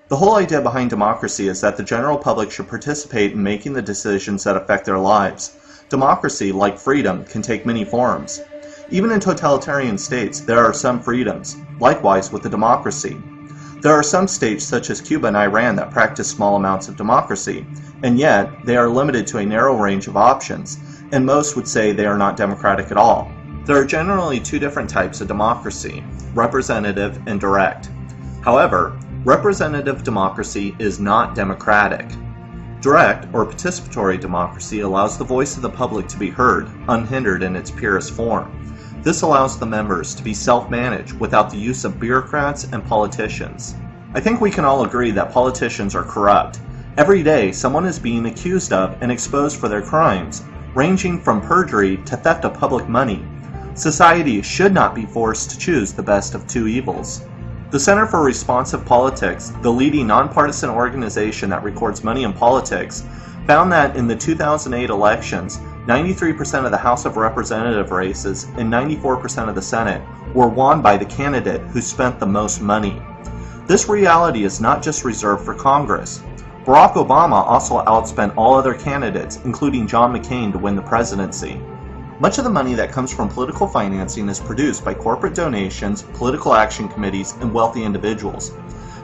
The whole idea behind democracy is that the general public should participate in making the decisions that affect their lives. Democracy, like freedom, can take many forms. Even in totalitarian states, there are some freedoms. Likewise with the democracy. There are some states such as Cuba and Iran that practice small amounts of democracy, and yet they are limited to a narrow range of options, and most would say they are not democratic at all. There are generally two different types of democracy, representative and direct. However, representative democracy is not democratic. Direct or participatory democracy allows the voice of the public to be heard, unhindered in its purest form. This allows the members to be self-managed without the use of bureaucrats and politicians. I think we can all agree that politicians are corrupt. Every day, someone is being accused of and exposed for their crimes, ranging from perjury to theft of public money. Society should not be forced to choose the best of two evils. The Center for Responsive Politics, the leading nonpartisan organization that records money in politics, found that in the 2008 elections, 93% of the House of Representative races and 94% of the Senate were won by the candidate who spent the most money. This reality is not just reserved for Congress. Barack Obama also outspent all other candidates, including John McCain, to win the presidency. Much of the money that comes from political financing is produced by corporate donations, political action committees, and wealthy individuals.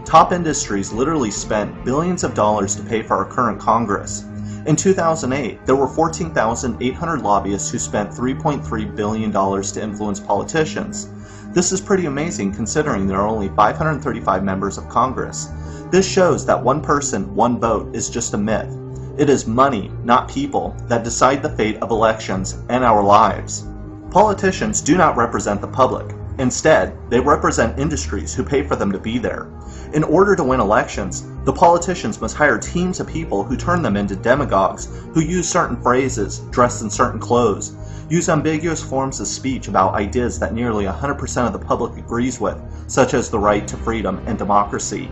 Top industries literally spent billions of dollars to pay for our current Congress. In 2008, there were 14,800 lobbyists who spent $3.3 billion to influence politicians. This is pretty amazing considering there are only 535 members of Congress. This shows that one person, one vote is just a myth. It is money, not people, that decide the fate of elections and our lives. Politicians do not represent the public. Instead, they represent industries who pay for them to be there. In order to win elections, the politicians must hire teams of people who turn them into demagogues, who use certain phrases, dress in certain clothes, use ambiguous forms of speech about ideas that nearly 100% of the public agrees with, such as the right to freedom and democracy.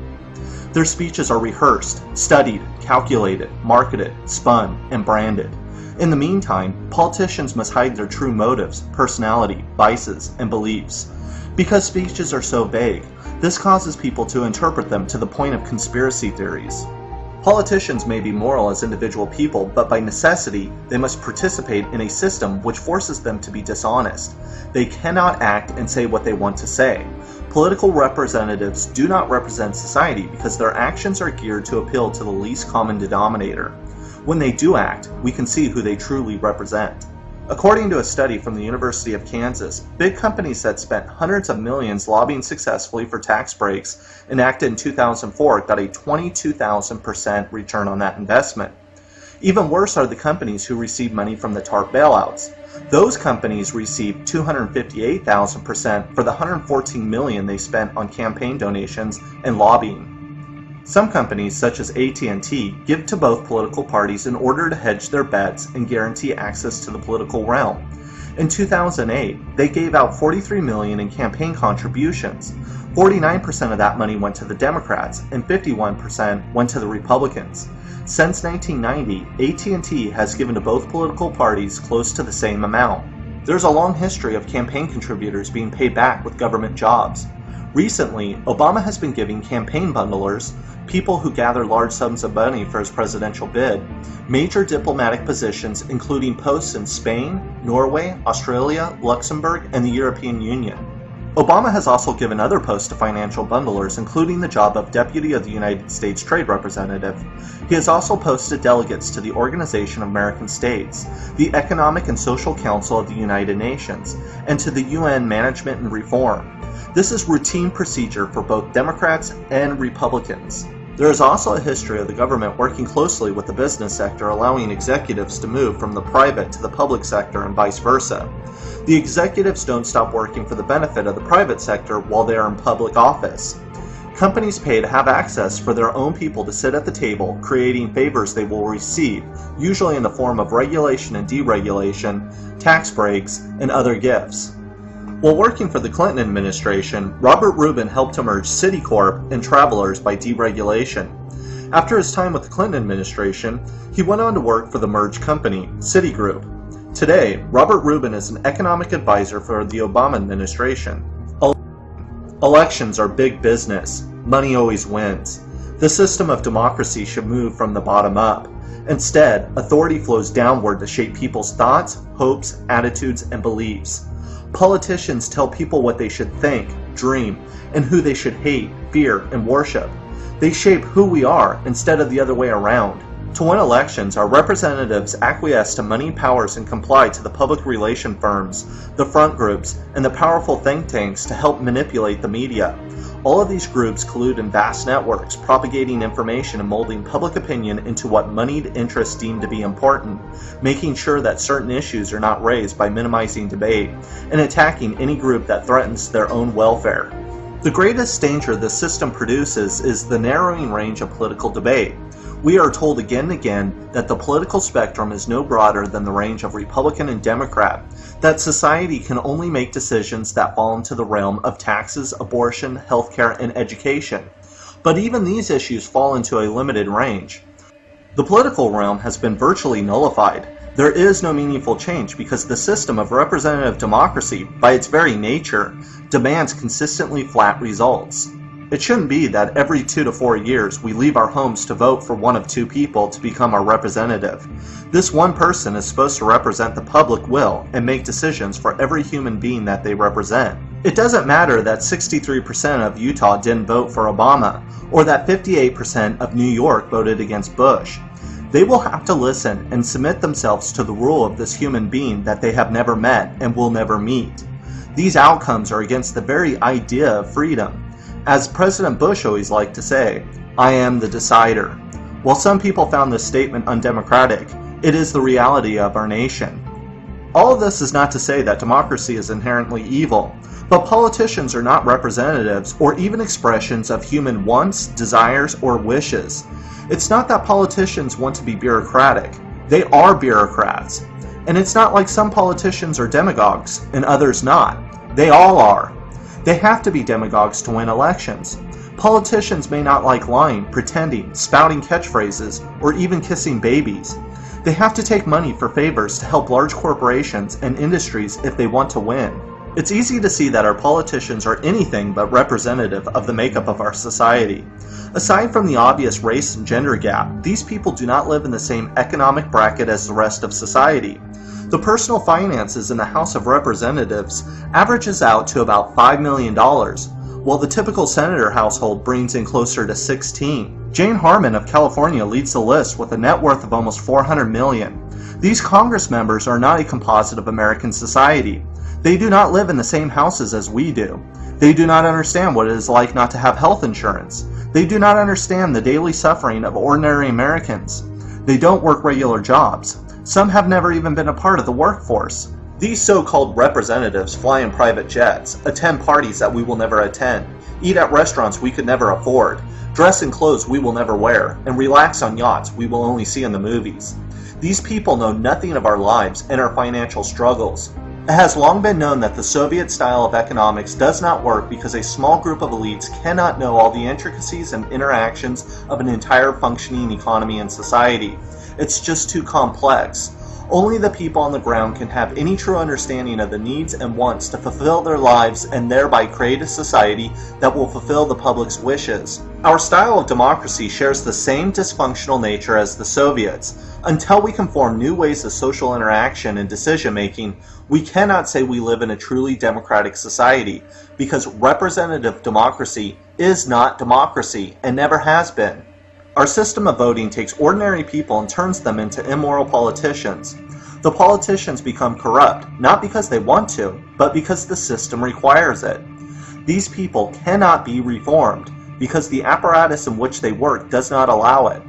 Their speeches are rehearsed, studied, calculated, marketed, spun, and branded. In the meantime, politicians must hide their true motives, personality, vices, and beliefs. Because speeches are so vague, this causes people to interpret them to the point of conspiracy theories. Politicians may be moral as individual people, but by necessity, they must participate in a system which forces them to be dishonest. They cannot act and say what they want to say. Political representatives do not represent society because their actions are geared to appeal to the least common denominator. When they do act, we can see who they truly represent. According to a study from the University of Kansas, big companies that spent hundreds of millions lobbying successfully for tax breaks enacted in 2004 got a 22,000% return on that investment. Even worse are the companies who received money from the TARP bailouts. Those companies received 258,000% for the $114 million they spent on campaign donations and lobbying. Some companies, such as AT&T, give to both political parties in order to hedge their bets and guarantee access to the political realm. In 2008, they gave out $43 million in campaign contributions. 49% of that money went to the Democrats and 51% went to the Republicans. Since 1990, AT&T has given to both political parties close to the same amount. There's a long history of campaign contributors being paid back with government jobs. Recently, Obama has been giving campaign bundlers, people who gather large sums of money for his presidential bid, major diplomatic positions including posts in Spain, Norway, Australia, Luxembourg, and the European Union. Obama has also given other posts to financial bundlers, including the job of Deputy of the United States Trade Representative. He has also posted delegates to the Organization of American States, the Economic and Social Council of the United Nations, and to the UN Management and Reform. This is routine procedure for both Democrats and Republicans. There is also a history of the government working closely with the business sector, allowing executives to move from the private to the public sector and vice versa. The executives don't stop working for the benefit of the private sector while they are in public office. Companies pay to have access for their own people to sit at the table, creating favors they will receive, usually in the form of regulation and deregulation, tax breaks, and other gifts. While working for the Clinton administration, Robert Rubin helped to merge Citicorp and Travelers by deregulation. After his time with the Clinton administration, he went on to work for the merged company, Citigroup. Today, Robert Rubin is an economic advisor for the Obama administration. Elections are big business. Money always wins. The system of democracy should move from the bottom up. Instead, authority flows downward to shape people's thoughts, hopes, attitudes, and beliefs. Politicians tell people what they should think, dream, and who they should hate, fear, and worship. They shape who we are instead of the other way around. To win elections, our representatives acquiesce to money powers and comply to the public relation firms, the front groups, and the powerful think tanks to help manipulate the media. All of these groups collude in vast networks, propagating information and molding public opinion into what moneyed interests deem to be important, making sure that certain issues are not raised by minimizing debate, and attacking any group that threatens their own welfare. The greatest danger the system produces is the narrowing range of political debate. We are told again and again that the political spectrum is no broader than the range of Republican and Democrat, that society can only make decisions that fall into the realm of taxes, abortion, healthcare, and education. But even these issues fall into a limited range. The political realm has been virtually nullified. There is no meaningful change because the system of representative democracy, by its very nature, demands consistently flat results. It shouldn't be that every 2 to 4 years we leave our homes to vote for one of two people to become our representative. This one person is supposed to represent the public will and make decisions for every human being that they represent. It doesn't matter that 63% of Utah didn't vote for Obama, or that 58% of New York voted against Bush. They will have to listen and submit themselves to the rule of this human being that they have never met and will never meet. These outcomes are against the very idea of freedom. As President Bush always liked to say, "I am the decider." While some people found this statement undemocratic, it is the reality of our nation. All of this is not to say that democracy is inherently evil, but politicians are not representatives or even expressions of human wants, desires, or wishes. It's not that politicians want to be bureaucratic. They are bureaucrats. And it's not like some politicians are demagogues and others not. They all are. They have to be demagogues to win elections. Politicians may not like lying, pretending, spouting catchphrases, or even kissing babies. They have to take money for favors to help large corporations and industries if they want to win. It's easy to see that our politicians are anything but representative of the makeup of our society. Aside from the obvious race and gender gap, these people do not live in the same economic bracket as the rest of society. The personal finances in the House of Representatives averages out to about $5 million, while the typical senator household brings in closer to 16. Jane Harman of California leads the list with a net worth of almost $400 million. These Congress members are not a composite of American society. They do not live in the same houses as we do. They do not understand what it is like not to have health insurance. They do not understand the daily suffering of ordinary Americans. They don't work regular jobs. Some have never even been a part of the workforce. These so-called representatives fly in private jets, attend parties that we will never attend, eat at restaurants we could never afford, dress in clothes we will never wear, and relax on yachts we will only see in the movies. These people know nothing of our lives and our financial struggles. It has long been known that the Soviet style of economics does not work because a small group of elites cannot know all the intricacies and interactions of an entire functioning economy and society. It's just too complex. Only the people on the ground can have any true understanding of the needs and wants to fulfill their lives and thereby create a society that will fulfill the public's wishes. Our style of democracy shares the same dysfunctional nature as the Soviets. Until we can form new ways of social interaction and decision making, we cannot say we live in a truly democratic society, because representative democracy is not democracy and never has been. Our system of voting takes ordinary people and turns them into immoral politicians. The politicians become corrupt, not because they want to, but because the system requires it. These people cannot be reformed, because the apparatus in which they work does not allow it.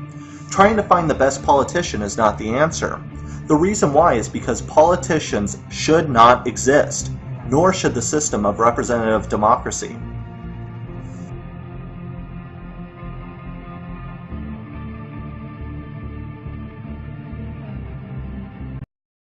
Trying to find the best politician is not the answer. The reason why is because politicians should not exist, nor should the system of representative democracy.